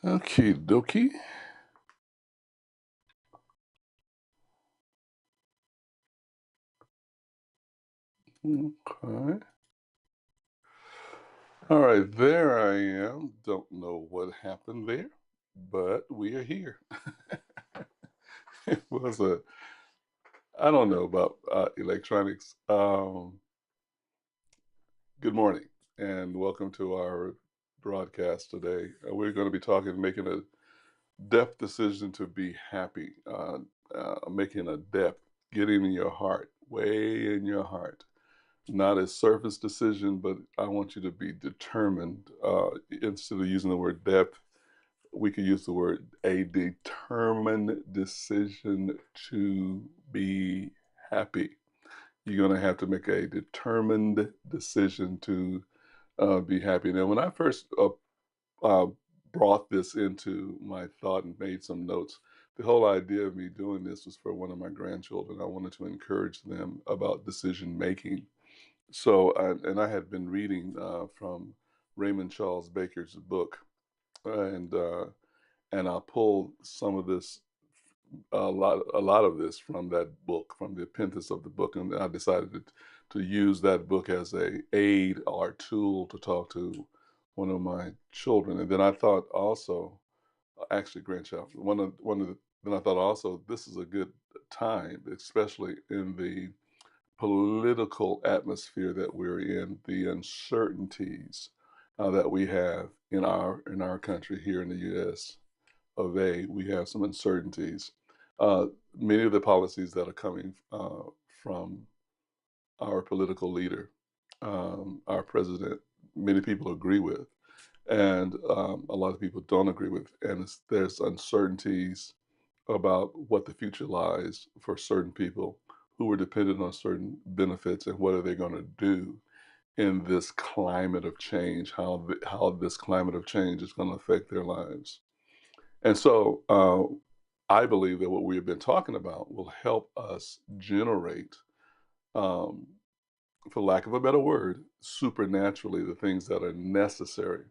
Okie dokie. Okay. All right, there I am. Don't know what happened there, but we are here. It was I don't know about electronics. Good morning and welcome to our broadcast today. We're going to be making a depth decision to be happy, making a depth, getting in your heart, way in your heart. Not a surface decision, but I want you to be determined. Instead of using the word depth, we could use the word a determined decision to be happy. You're going to have to make a determined decision to be happy. Now, when I first uh, brought this into my thought and made some notes, the whole idea of me doing this was for one of my grandchildren. I wanted to encourage them about decision making. And I had been reading from Raymond Charles Barker's book, and I pulled some of this, a lot of this from that book, from the appendix of the book, and I decided to use that book as a aid or tool to talk to one of my children. And then I thought also, actually, grandchild, then I thought also this is a good time, especially in the political atmosphere that we're in, the uncertainties that we have in our country here in the U.S. of A. We have some uncertainties. Many of the policies that are coming from our political leader, our president, many people agree with, and a lot of people don't agree with. And there's uncertainties about what the future lies for certain people who are dependent on certain benefits and what are they going to do in this climate of change, how this climate of change is going to affect their lives. And so I believe that what we have been talking about will help us generate, um, for lack of a better word, supernaturally the things that are necessary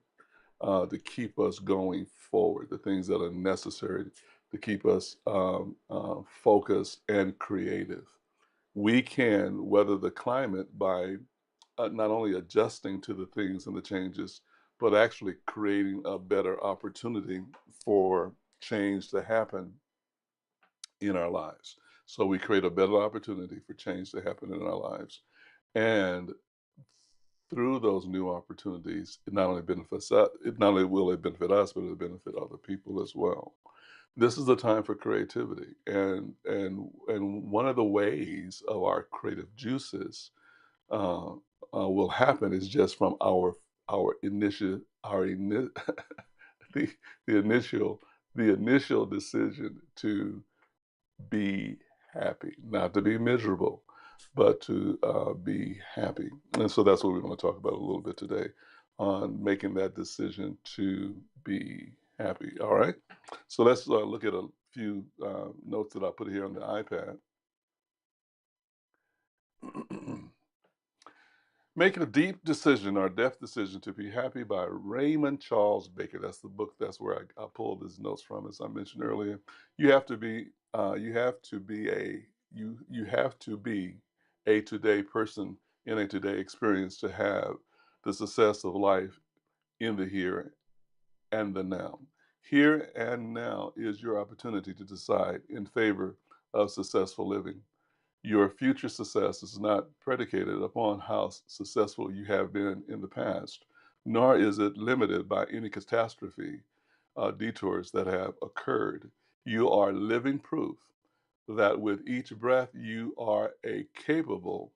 to keep us going forward, the things that are necessary to keep us focused and creative. We can weather the climate by not only adjusting to the things and the changes, but actually creating a better opportunity for change to happen in our lives. So we create a better opportunity for change to happen in our lives. And through those new opportunities, it not only will it benefit us, but it'll benefit other people as well. This is a time for creativity, and one of the ways of our creative juices uh, will happen is just from our initial our ini- the the initial the initial decision to be happy, not to be miserable, but to be happy. And so that's what we're going to talk about a little bit today on making that decision to be happy. All right. So let's look at a few notes that I put here on the iPad. Making a deep decision or depth decision to be happy by Raymond Charles Barker. That's the book. That's where I pulled his notes from, as I mentioned earlier. You have to be you have to be a today person in a today experience to have the success of life in the here and the now. Here and now is your opportunity to decide in favor of successful living. Your future success is not predicated upon how successful you have been in the past, nor is it limited by any catastrophe detours that have occurred. You are living proof that with each breath you are capable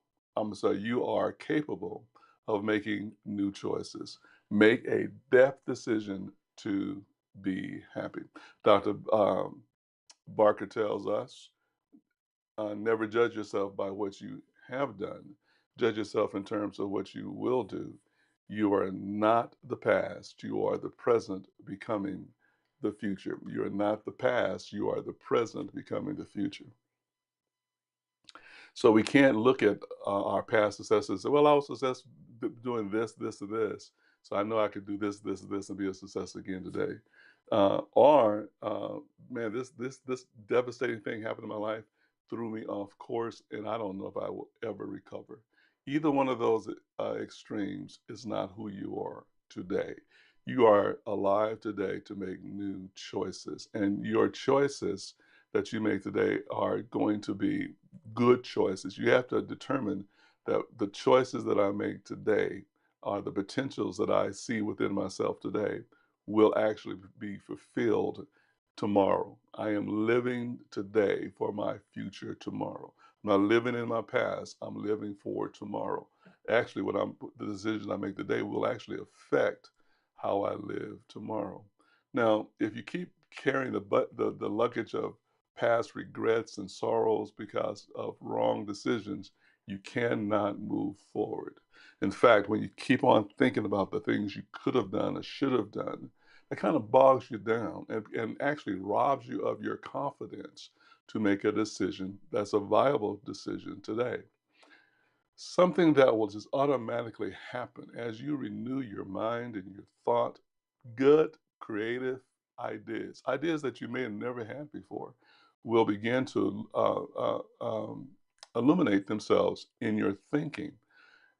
of making new choices. Make a depth decision to be happy. Dr. Barker tells us never judge yourself by what you have done. Judge yourself in terms of what you will do. You are not the past. You are the present becoming the future. You are not the past. You are the present becoming the future. So we can't look at our past successes and say, well, I was successful doing this, this, and this. So I know I could do this, this, and this, and be a success again today. Or man, this devastating thing happened in my life, threw me off course, and I don't know if I will ever recover. Either one of those extremes is not who you are today. You are alive today to make new choices, and your choices that you make today are going to be good choices. You have to determine that the choices that I make today are the potentials that I see within myself today will actually be fulfilled tomorrow. I am living today for my future tomorrow. I'm not living in my past. I'm living for tomorrow. Actually, the decision I make today will actually affect how I live tomorrow. Now, if you keep carrying the luggage of past regrets and sorrows because of wrong decisions, you cannot move forward. In fact, when you keep on thinking about the things you could have done or should have done, it kind of bogs you down and actually robs you of your confidence to make a decision that's a viable decision today. Something that will just automatically happen as you renew your mind and your thought, good, creative ideas that you may have never had before, will begin to illuminate themselves in your thinking.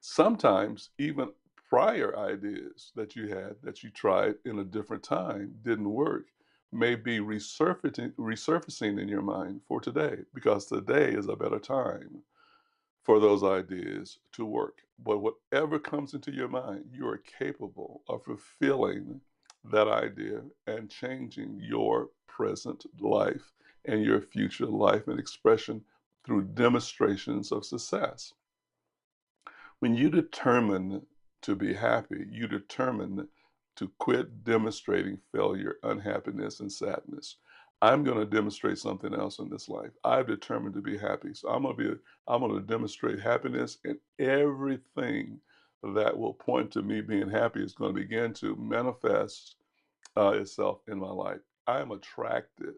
Sometimes even prior ideas that you had that you tried in a different time didn't work may be resurfacing in your mind for today because today is a better time for those ideas to work. But whatever comes into your mind, you are capable of fulfilling that idea and changing your present life and your future life and expression through demonstrations of success. When you determine to be happy, you determine to quit demonstrating failure, unhappiness, and sadness. I'm going to demonstrate something else in this life. I've determined to be happy. So I'm going to demonstrate happiness, and everything that will point to me being happy is going to begin to manifest itself in my life. I am attracted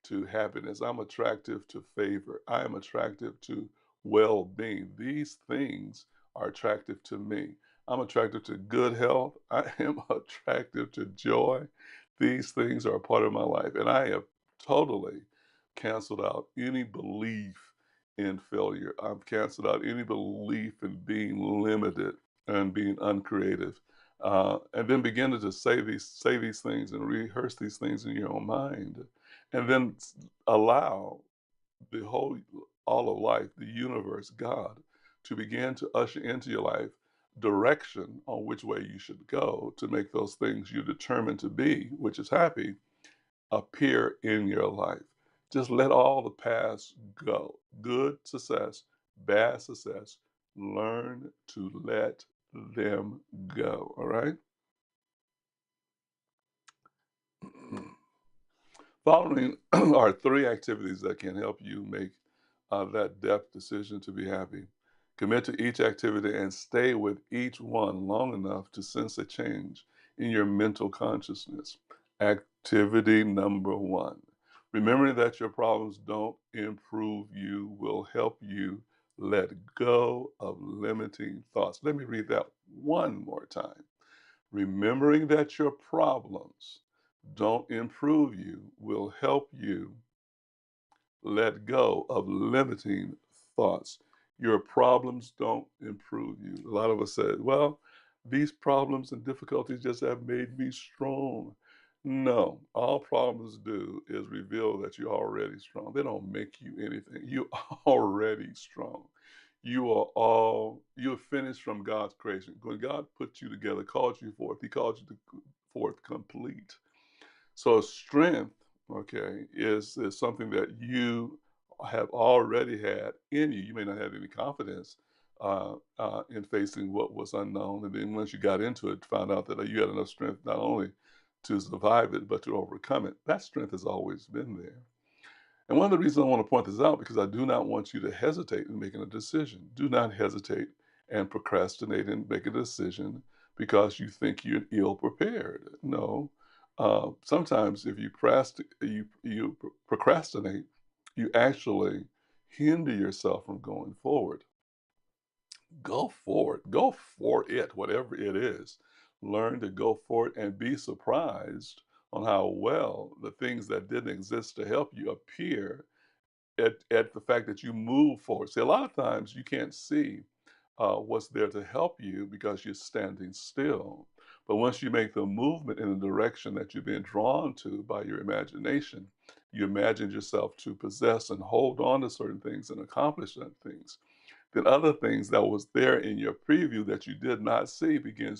to happiness. I'm attractive to favor. I am attractive to well being. These things are attractive to me. I'm attracted to good health. I am attractive to joy. These things are a part of my life. And I have totally canceled out any belief in failure. I've canceled out any belief in being limited and being uncreative. And then begin to just say these things and rehearse these things in your own mind and then allow the whole all of life, the universe, God, to begin to usher into your life direction on which way you should go to make those things you determined to be, which is happy, appear in your life. Just let all the past go. Good success, bad success. Learn to let them go. All right. Following are three activities that can help you make that depth decision to be happy. Commit to each activity and stay with each one long enough to sense a change in your mental consciousness. Activity number one. Remembering that your problems don't improve you will help you let go of limiting thoughts. Let me read that one more time. Remembering that your problems don't improve you will help you let go of limiting thoughts. Your problems don't improve you. A lot of us said, well, these problems and difficulties just have made me strong. No, all problems do is reveal that you're already strong. They don't make you anything. You're already strong. You're finished from God's creation. When God put you together, called you forth, He called you forth complete. So strength, okay, is something that you have already had in you. You may not have any confidence in facing what was unknown, and then once you got into it, found out that you had enough strength not only to survive it but to overcome it. That strength has always been there. And one of the reasons I want to point this out because I do not want you to hesitate in making a decision. Do not hesitate and procrastinate in making a decision because you think you're ill prepared. No. Sometimes if you procrastinate, you actually hinder yourself from going forward. Go for it. Go for it, whatever it is. Learn to go for it and be surprised on how well the things that didn't exist to help you appear at the fact that you move forward. See, a lot of times you can't see what's there to help you because you're standing still. But once you make the movement in the direction that you're being drawn to by your imagination, you imagine yourself to possess and hold on to certain things and accomplish certain things. Then other things that was there in your preview that you did not see begin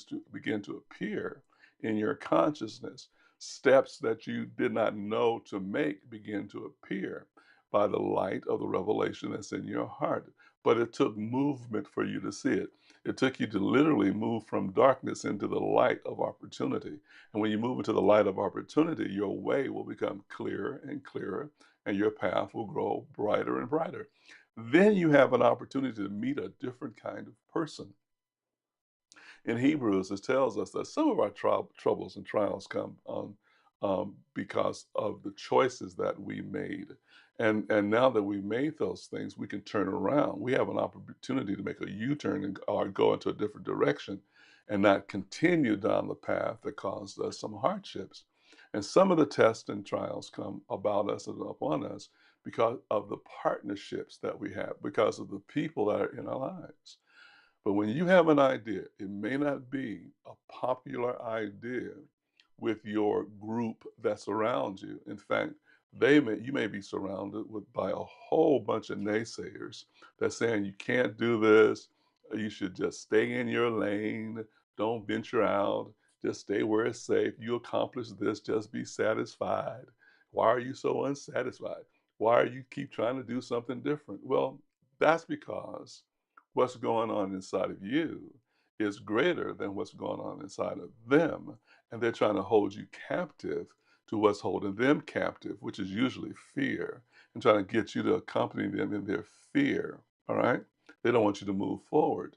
to appear in your consciousness. Steps that you did not know to make begin to appear by the light of the revelation that's in your heart. But it took movement for you to see it. It took you to literally move from darkness into the light of opportunity. And when you move into the light of opportunity, your way will become clearer and clearer, and your path will grow brighter and brighter. Then you have an opportunity to meet a different kind of person. In Hebrews, it tells us that some of our troubles and trials come because of the choices that we made. And now that we made those things, we can turn around. We have an opportunity to make a U-turn or go into a different direction and not continue down the path that caused us some hardships. And some of the tests and trials come about us and upon us because of the partnerships that we have, because of the people that are in our lives. But when you have an idea, it may not be a popular idea with your group that's around you. In fact, you may be surrounded by a whole bunch of naysayers that's saying you can't do this, you should just stay in your lane, don't venture out, just stay where it's safe. You accomplish this, just be satisfied. Why are you so unsatisfied? Why are you keep trying to do something different? Well, that's because what's going on inside of you is greater than what's going on inside of them. And they're trying to hold you captive to what's holding them captive, which is usually fear, and trying to get you to accompany them in their fear. All right? They don't want you to move forward.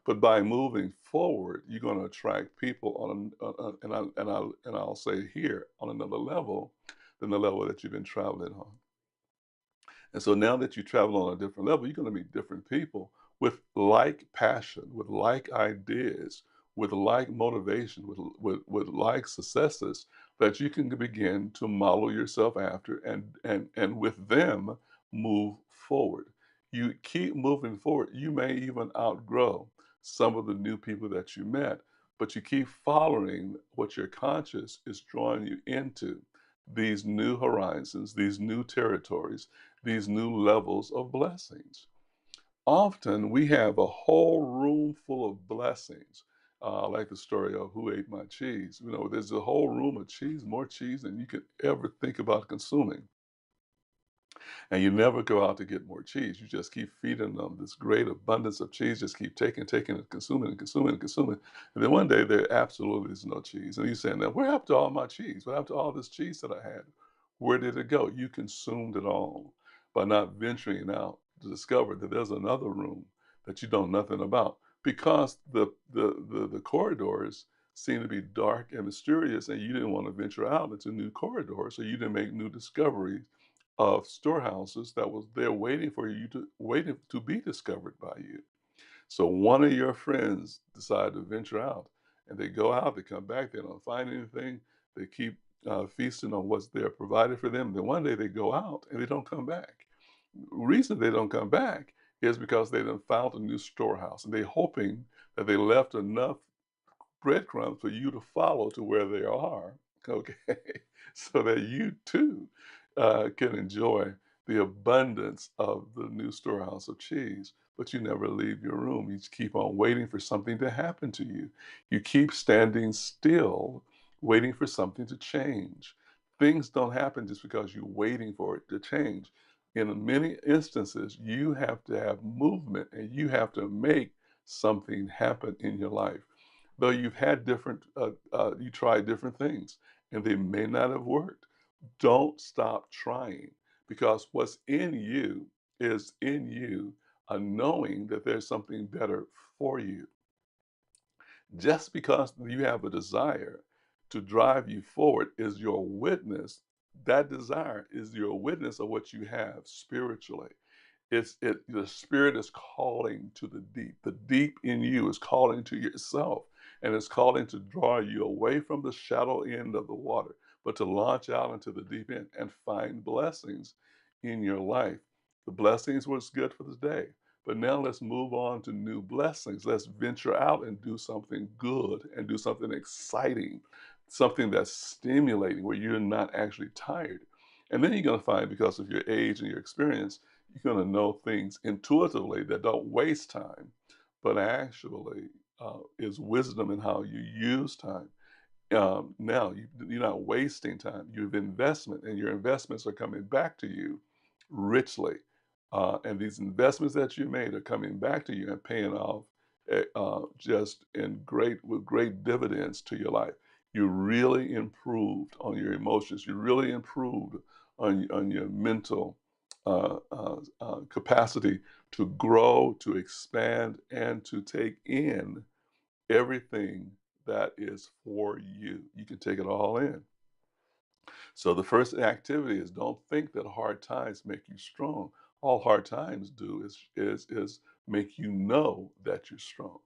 But by moving forward, you're going to attract people and I'll say here on another level than the level that you've been traveling on. And so now that you travel on a different level, you're going to meet different people with like passion, with like ideas, with like motivation, with like successes that you can begin to model yourself after and with them move forward. You keep moving forward. You may even outgrow some of the new people that you met, but you keep following what your conscious is drawing you into these new horizons, these new territories, these new levels of blessings. Often we have a whole room full of blessings. Like the story of who ate my cheese. You know, there's a whole room of cheese, more cheese than you could ever think about consuming. And you never go out to get more cheese. You just keep feeding them this great abundance of cheese, just keep taking and consuming and consuming and consuming. And then one day there absolutely is no cheese. And you're saying, now, where happened to all my cheese? What happened to all this cheese that I had? Where did it go? You consumed it all by not venturing out to discover that there's another room that you know nothing about. Because the corridors seem to be dark and mysterious, and you didn't want to venture out into new corridors, so you didn't make new discoveries of storehouses that was there waiting to be discovered by you. So one of your friends decided to venture out, and they go out, they come back, they don't find anything, they keep feasting on what's there provided for them. Then one day they go out and they don't come back. Reason they don't come back is because they done found a new storehouse, and they're hoping that they left enough breadcrumbs for you to follow to where they are, okay? So that you too can enjoy the abundance of the new storehouse of cheese. But you never leave your room. You just keep on waiting for something to happen to you. You keep standing still, waiting for something to change. Things don't happen just because you're waiting for it to change. In many instances, you have to have movement and you have to make something happen in your life. Though you've had you tried different things and they may not have worked. Don't stop trying because what's in you is in you a knowing that there's something better for you. Just because you have a desire to drive you forward is your witness. That desire is your witness of what you have spiritually. The spirit is calling to the deep. The deep in you is calling to yourself, and it's calling to draw you away from the shallow end of the water. but to launch out into the deep end and find blessings in your life. The blessings was good for the day, but now let's move on to new blessings. Let's venture out and do something good and do something exciting, something that's stimulating where you're not actually tired. And then you're going to find, because of your age and your experience, you're going to know things intuitively that don't waste time, but actually is wisdom in how you use time. Now you're not wasting time. You have investment, and your investments are coming back to you richly. And these investments that you made are coming back to you and paying off just in great dividends to your life. You really improved on your emotions. You really improved on your mental capacity to grow, to expand, and to take in everything that is for you. You can take it all in. So the first activity is, don't think that hard times make you strong. All hard times do is make you know that you're strong.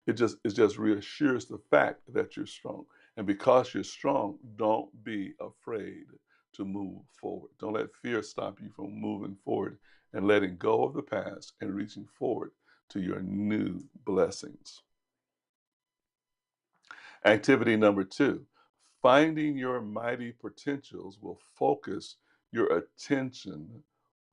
It just reassures the fact that you're strong. And because you're strong, don't be afraid to move forward. Don't let fear stop you from moving forward and letting go of the past and reaching forward to your new blessings. Activity number two, finding your mighty potentials will focus your attention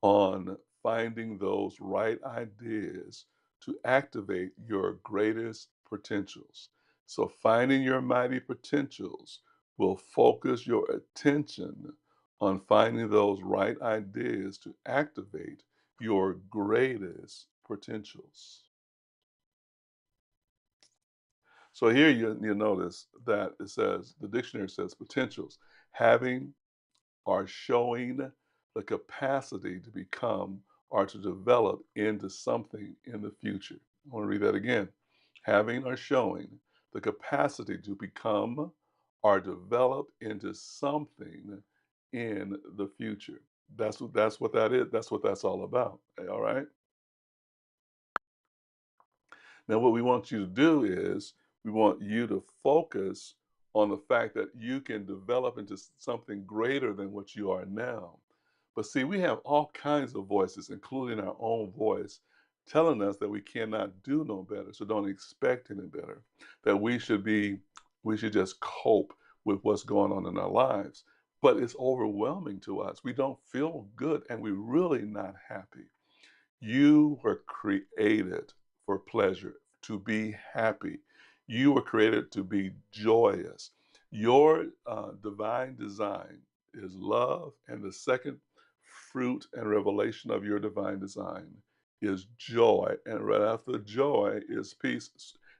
on finding those right ideas to activate your greatest potentials. So, finding your mighty potentials will focus your attention on finding those right ideas to activate your greatest potentials. So here you notice that it says, the dictionary says potentials, having or showing the capacity to become or to develop into something in the future. I want to read that again. Having or showing the capacity to become or develop into something in the future. That's what that is. That's what that's all about. All right. Now, what we want you to do is we want you to focus on the fact that you can develop into something greater than what you are now. But see, we have all kinds of voices, including our own voice, telling us that we cannot do no better. So don't expect any better. That we should just cope with what's going on in our lives. But it's overwhelming to us. We don't feel good and we're really not happy. You were created for pleasure, to be happy. You were created to be joyous. Your divine design is love, and the second fruit and revelation of your divine design is joy. And right after joy is peace.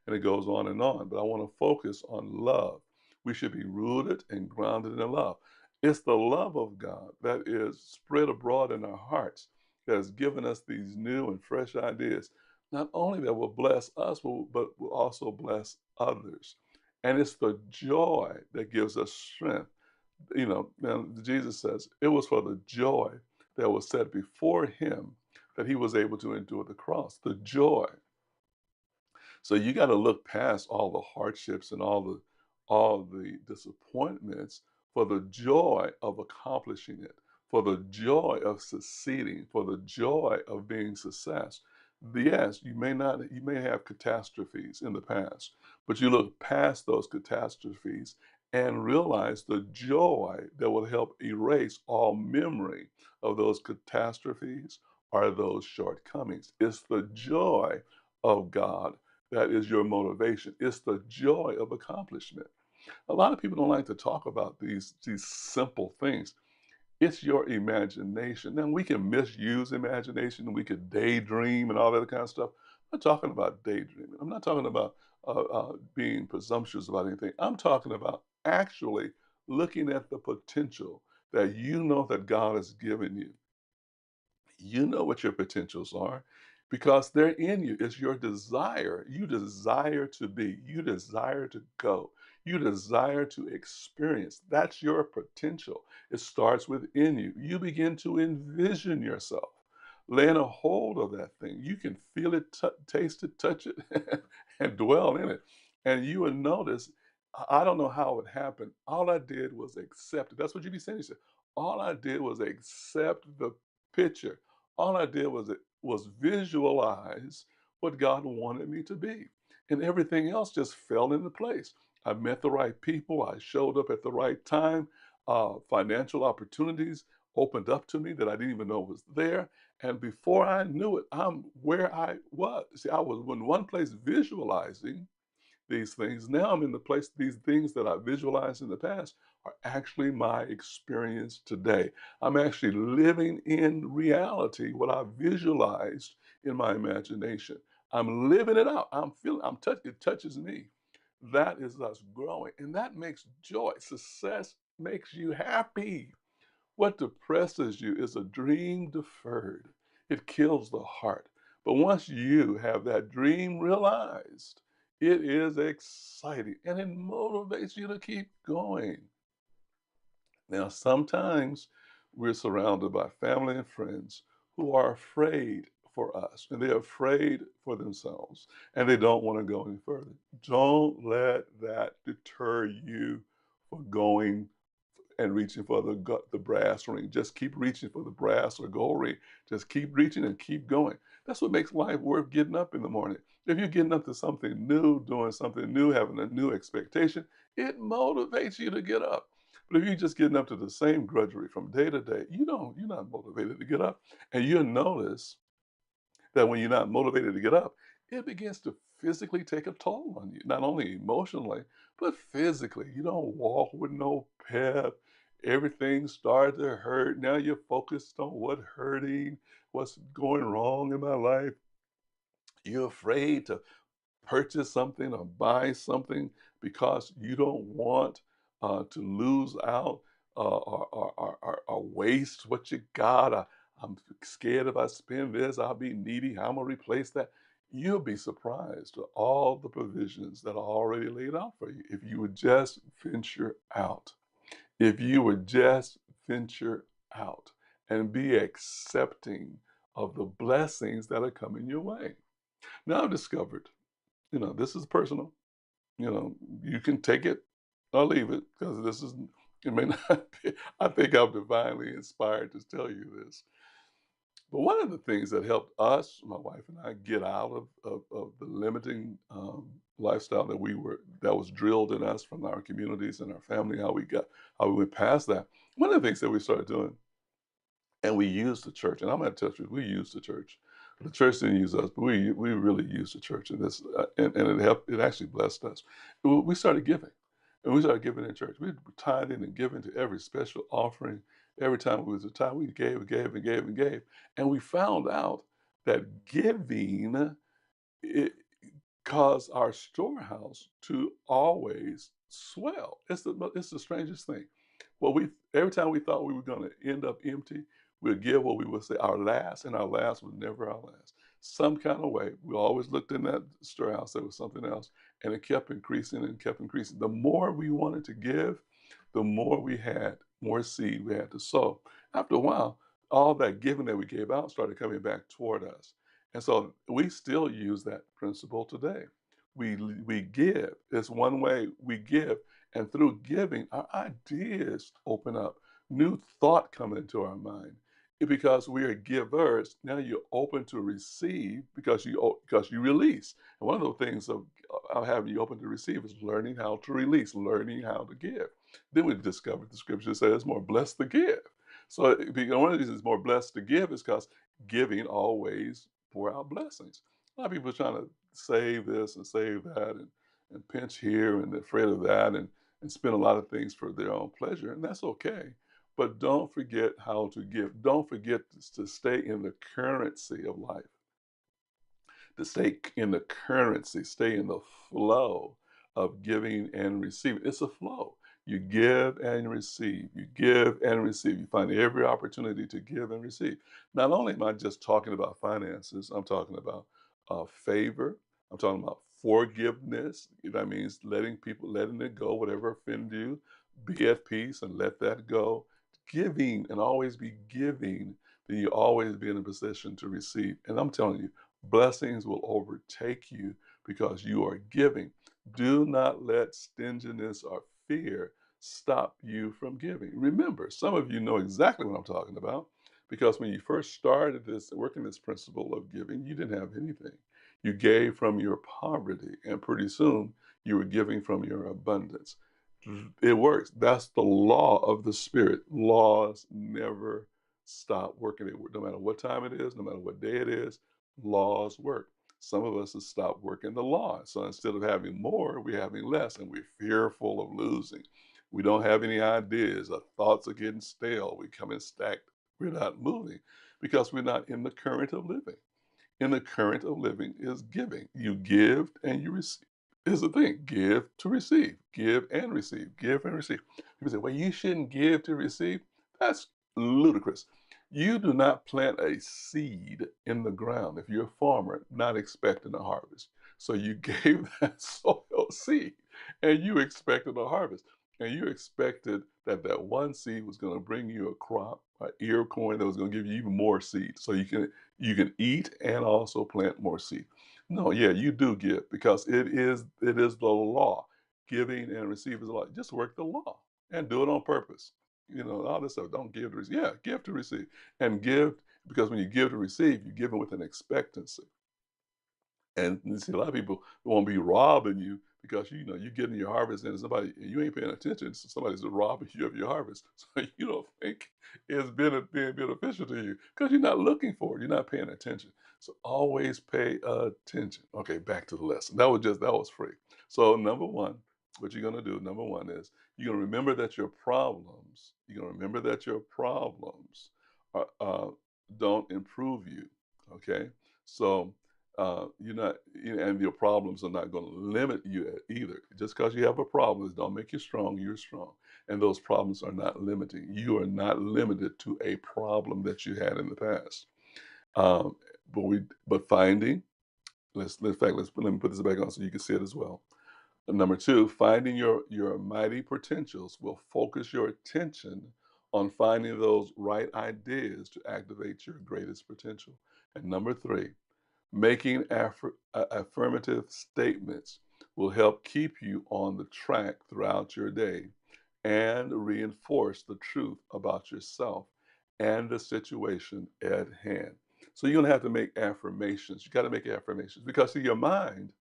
And it goes on and on. But I want to focus on love. We should be rooted and grounded in love. It's the love of God that is spread abroad in our hearts that has given us these new and fresh ideas, not only that will bless us, but will also bless others. And it's the joy that gives us strength. You know, now Jesus says it was for the joy that was set before him that he was able to endure the cross. The joy. So you got to look past all the hardships and all the disappointments for the joy of accomplishing it, for the joy of succeeding, for the joy of being success. Yes, you may have catastrophes in the past, but you look past those catastrophes and realize the joy that will help erase all memory of those catastrophes or those shortcomings. It's the joy of God that is your motivation. It's the joy of accomplishment. A lot of people don't like to talk about these simple things. It's your imagination. Now, we can misuse imagination. We could daydream and all that kind of stuff. I'm not talking about daydreaming. I'm not talking about being presumptuous about anything. I'm talking about actually looking at the potential that you know that God has given you. You know what your potentials are because they're in you. It's your desire. You desire to be. You desire to go. You desire to experience. That's your potential. It starts within you. You begin to envision yourself laying a hold of that thing. You can feel it, taste it, touch it, and dwell in it. And you will notice I don't know how it happened. All I did was accept it. That's what you be saying. You said, all I did was accept the picture. All I did was visualize what God wanted me to be. And everything else just fell into place. I met the right people. I showed up at the right time. Financial opportunities opened up to me that I didn't even know was there. And before I knew it, I'm where I was. See, I was in one place visualizing these things. Now I'm in the place, these things that I visualized in the past are actually my experience today. I'm actually living in reality what I visualized in my imagination. I'm living it out. I'm feeling, it touches me. That is us growing. And that makes joy. Success makes you happy. What depresses you is a dream deferred. It kills the heart. But once you have that dream realized, it is exciting and it motivates you to keep going. Now, sometimes we're surrounded by family and friends who are afraid for us and they're afraid for themselves and they don't want to go any further. Don't let that deter you from going and reaching for the brass ring. Just keep reaching for the brass or gold ring. Just keep reaching and keep going. That's what makes life worth getting up in the morning. If you're getting up to something new, doing something new, having a new expectation, it motivates you to get up. But if you're just getting up to the same drudgery from day to day, you're not motivated to get up. And you'll notice that when you're not motivated to get up, it begins to physically take a toll on you, not only emotionally, but physically. You don't walk with no pep. Everything starts to hurt. Now you're focused on what's hurting, what's going wrong in my life. You're afraid to purchase something or buy something because you don't want to lose out or waste what you got. I'm scared if I spend this, I'll be needy. How am I going to replace that? You'll be surprised at all the provisions that are already laid out for you if you would just venture out. If you would just venture out and be accepting of the blessings that are coming your way. Now I've discovered, this is personal. You can take it or leave it because it may not be, I think I'm divinely inspired to tell you this. But one of the things that helped us, my wife and I, get out of the limiting lifestyle that was drilled in us from our communities and our family, how we went past that. One of the things that we started doing, and we used the church, and I'm going to tell you, we used the church. The church didn't use us, but we really used the church, and and it helped. It actually blessed us. We started giving, and we started giving in church. We tied in and giving to every special offering. Every time we was a time, we gave and gave and gave and gave, and we found out that giving it caused our storehouse to always swell. It's the strangest thing. Well, we every time we thought we were going to end up empty, we'd give what we would say our last, and our last was never our last. Some kind of way, we always looked in that storehouse. There was something else, and it kept increasing and kept increasing. The more we wanted to give, the more we had, more seed we had to sow. After a while, all that giving that we gave out started coming back toward us, and so we still use that principle today. We give. It's one way we give, and through giving, our ideas open up, new thought coming into our mind. Because we are givers, now you're open to receive because you release. And one of the things of having you open to receive is learning how to release, learning how to give. Then we discovered the scripture says it's more blessed to give. So one of the reasons it's more blessed to give is because giving always pour out blessings. A lot of people are trying to save this and save that and pinch here and they're afraid of that and spend a lot of things for their own pleasure, and that's okay. But don't forget how to give. Don't forget to stay in the currency of life, to stay in the currency, stay in the flow of giving and receiving. It's a flow. You give and receive. You give and receive. You find every opportunity to give and receive. Not only am I just talking about finances, I'm talking about favor. I'm talking about forgiveness. That means letting it go, whatever offend you, be at peace and let that go. Giving and always be giving, then you always be in a position to receive. And I'm telling you, blessings will overtake you because you are giving. Do not let stinginess or fear stop you from giving. Remember, some of you know exactly what I'm talking about because when you first started this, working this principle of giving, you didn't have anything. You gave from your poverty, and pretty soon you were giving from your abundance. It works. That's the law of the Spirit. Laws never stop working. No matter what time it is, no matter what day it is, laws work. Some of us have stopped working the law. So instead of having more, we're having less, and we're fearful of losing. We don't have any ideas. Our thoughts are getting stale. We come in stacked. We're not moving because we're not in the current of living. In the current of living is giving. You give and you receive. Is the thing. Give to receive. Give and receive. Give and receive. People say, well, you shouldn't give to receive. That's ludicrous. You do not plant a seed in the ground if you're a farmer not expecting a harvest. So you gave that soil seed and you expected a harvest. And you expected that that one seed was going to bring you a crop, an ear of corn that was going to give you even more seed. So you can eat and also plant more seed. No, yeah, you do give because it is the law. Giving and receiving is a law. Just work the law and do it on purpose. All this stuff. Don't give to receive. Yeah, give to receive. And give because when you give to receive, you're giving with an expectancy. And you see a lot of people won't be robbing you because you're getting your harvest and somebody you ain't paying attention. So somebody's robbing you of your harvest. So you don't think it's being beneficial to you because you're not looking for it. You're not paying attention. So always pay attention. Okay, back to the lesson. That was free. So number one, what you're gonna do, number one is you're gonna remember that your problems don't improve you. Okay. So you're not, and your problems are not going to limit you either. Just because you have a problem don't make you strong. You're strong, and those problems are not limiting. You are not limited to a problem that you had in the past. Um, but finding. In fact, let me put this back on so you can see it as well. Number two, finding your mighty potentials will focus your attention on finding those right ideas to activate your greatest potential. And number three, making affirmative statements will help keep you on the track throughout your day and reinforce the truth about yourself and the situation at hand. So you're going to have to make affirmations. You got to make affirmations because see, your mind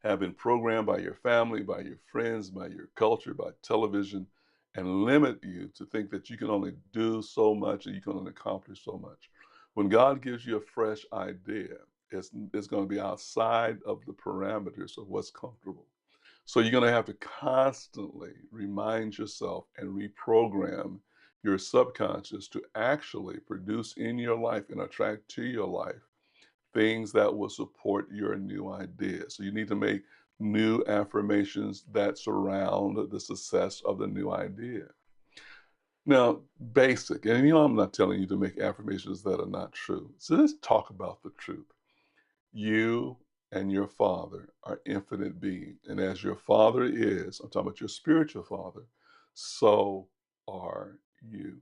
have been programmed by your family, by your friends, by your culture, by television, and limit you to think that you can only do so much and you can only accomplish so much. When God gives you a fresh idea, it's going to be outside of the parameters of what's comfortable. So you're going to have to constantly remind yourself and reprogram your subconscious to actually produce in your life and attract to your life things that will support your new idea. So you need to make new affirmations that surround the success of the new idea. Now, basic, and I'm not telling you to make affirmations that are not true. So let's talk about the truth. You and your father are infinite beings. And as your father is, I'm talking about your spiritual father, so are you.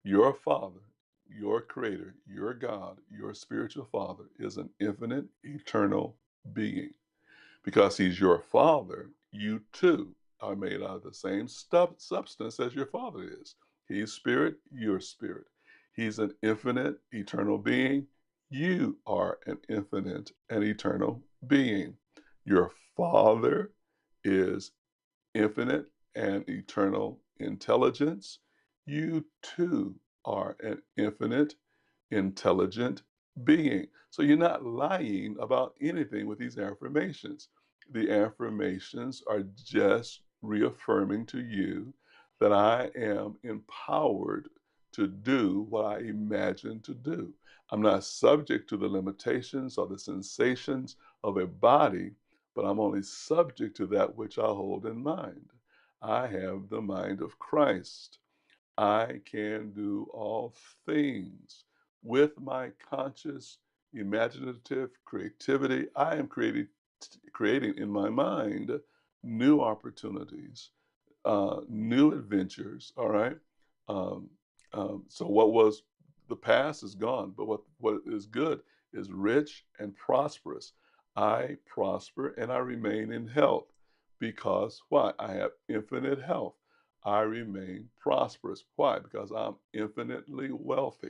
Your father, your creator, your God, your spiritual father is an infinite, eternal being. Because he's your father, you too are made out of the same substance as your father is. He's spirit, you're spirit. He's an infinite, eternal being. You are an infinite and eternal being. Your father is infinite and eternal intelligence. You too are an infinite intelligent being. So you're not lying about anything with these affirmations. The affirmations are just reaffirming to you that I am empowered to do what I imagine to do. I'm not subject to the limitations or the sensations of a body, but I'm only subject to that which I hold in mind. I have the mind of Christ. I can do all things with my conscious, imaginative creativity. I am creating in my mind new opportunities, new adventures. All right. Um, so what was the past is gone, but what is good is rich and prosperous. I prosper and I remain in health. Because why? I have infinite health. I remain prosperous. Why? Because I'm infinitely wealthy.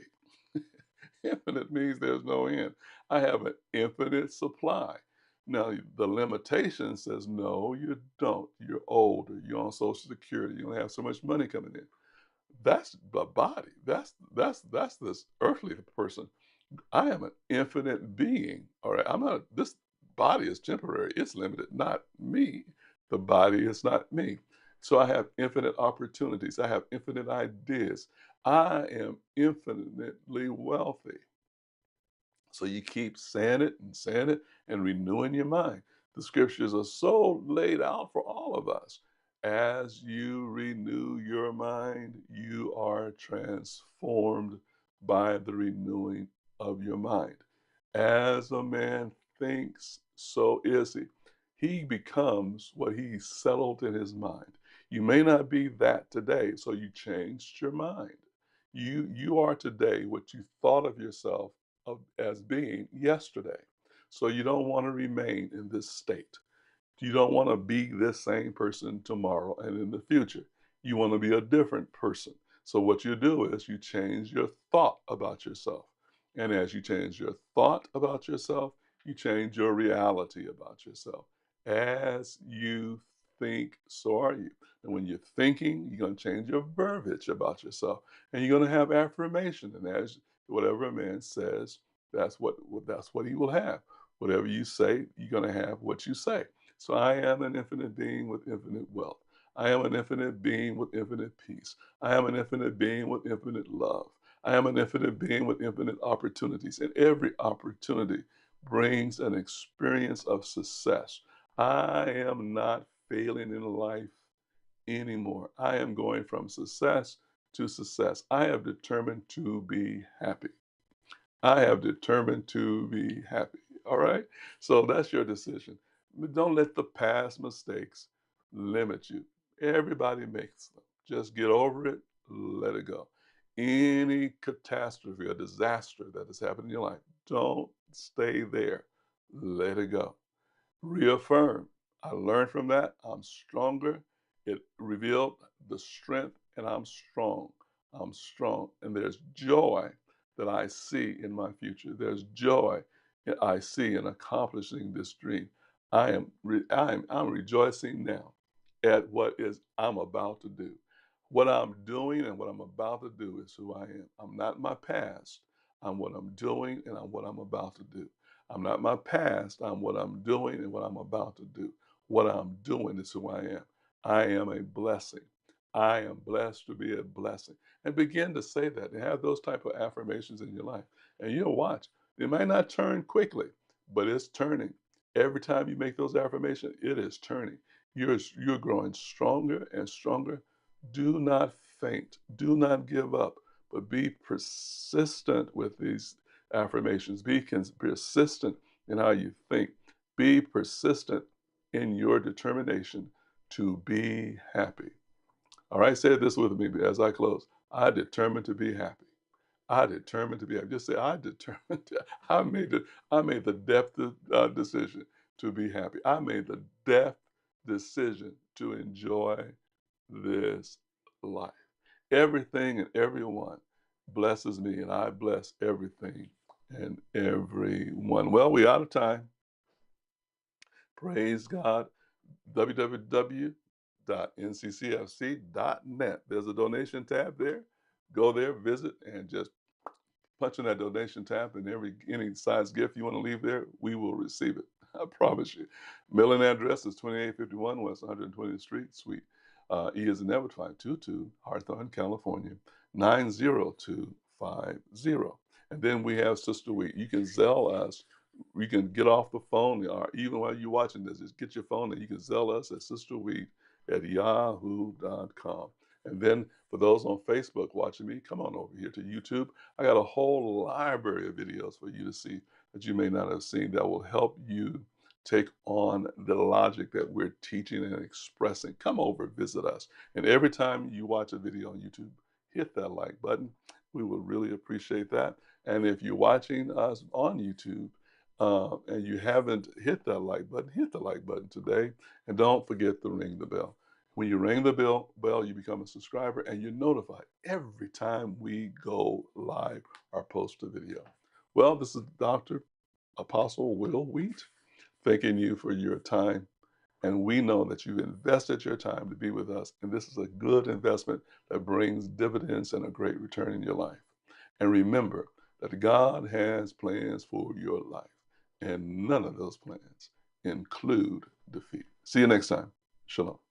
Infinite means there's no end. I have an infinite supply. Now, the limitation says, no, you don't. You're old, or you're on Social Security. You don't have so much money coming in. That's the body. That's this earthly person. I am an infinite being. All right. I'm not, this body is temporary. It's limited, not me. The body is not me. So I have infinite opportunities. I have infinite ideas. I am infinitely wealthy. So you keep saying it and renewing your mind. The scriptures are so laid out for all of us. As you renew your mind, you are transformed by the renewing of your mind. As a man thinks, so is he. He becomes what he settled in his mind. You may not be that today, so you changed your mind. You are today what you thought of yourself as being yesterday. So you don't want to remain in this state. You don't want to be this same person tomorrow and in the future. You want to be a different person. So what you do is you change your thought about yourself. And as you change your thought about yourself, you change your reality about yourself. As you think, so are you. And when you're thinking, you're going to change your verbiage about yourself. And you're going to have affirmation. And as whatever a man says, that's what he will have. Whatever you say, you're going to have what you say. So I am an infinite being with infinite wealth. I am an infinite being with infinite peace. I am an infinite being with infinite love. I am an infinite being with infinite opportunities. And every opportunity brings an experience of success. I am not failing in life anymore. I am going from success to success. I have determined to be happy. I have determined to be happy. All right. So that's your decision. But don't let the past mistakes limit you. Everybody makes them. Just get over it, let it go. Any catastrophe or disaster that has happened in your life, don't stay there. Let it go. Reaffirm. I learned from that. I'm stronger. It revealed the strength, and I'm strong. I'm strong. And there's joy that I see in my future. There's joy that I see in accomplishing this dream. I'm rejoicing now at what is I'm about to do. What I'm doing and what I'm about to do is who I am. I'm not my past. I'm what I'm doing and I'm what I'm about to do. I'm not my past. I'm what I'm doing and what I'm about to do. What I'm doing is who I am. I am a blessing. I am blessed to be a blessing. And begin to say that and have those type of affirmations in your life. And you'll watch. It might not turn quickly, but it's turning. Every time you make those affirmations, it is turning. You're growing stronger and stronger. Do not faint. Do not give up, but be persistent with these affirmations. Be persistent in how you think. Be persistent in your determination to be happy. All right, say this with me as I close. I determined to be happy. I determined to be happy. Just say, I determined. I made the depth decision to be happy. I made the depth decision to enjoy this life. Everything and everyone blesses me, and I bless everything and everyone. Well, we're out of time. Praise God. www.nccfc.net. There's a donation tab there. Go there, visit, and just punch in that donation tab, and any size gift you want to leave there, we will receive it. I promise you. Mailing address is 2851 West 120th Street, Suite E is in Everett 522, Hawthorne, California 90250. And then we have Sister Week. You can Zelle us. You can get off the phone, or even while you're watching this, just get your phone and you can Zelle us at sisterweed@yahoo.com. And then for those on Facebook watching me, come on over here to YouTube. I got a whole library of videos for you to see that you may not have seen that will help you take on the logic that we're teaching and expressing. Come over, visit us. And every time you watch a video on YouTube, hit that like button. We would really appreciate that. And if you're watching us on YouTube, and you haven't hit that like button, hit the like button today. And don't forget to ring the bell. When you ring the bell, you become a subscriber and you're notified every time we go live or post a video. Well, this is Dr. Apostle Will Wheat thanking you for your time. And we know that you invested your time to be with us. And this is a good investment that brings dividends and a great return in your life. And remember that God has plans for your life, and none of those plans include defeat. See you next time. Shalom.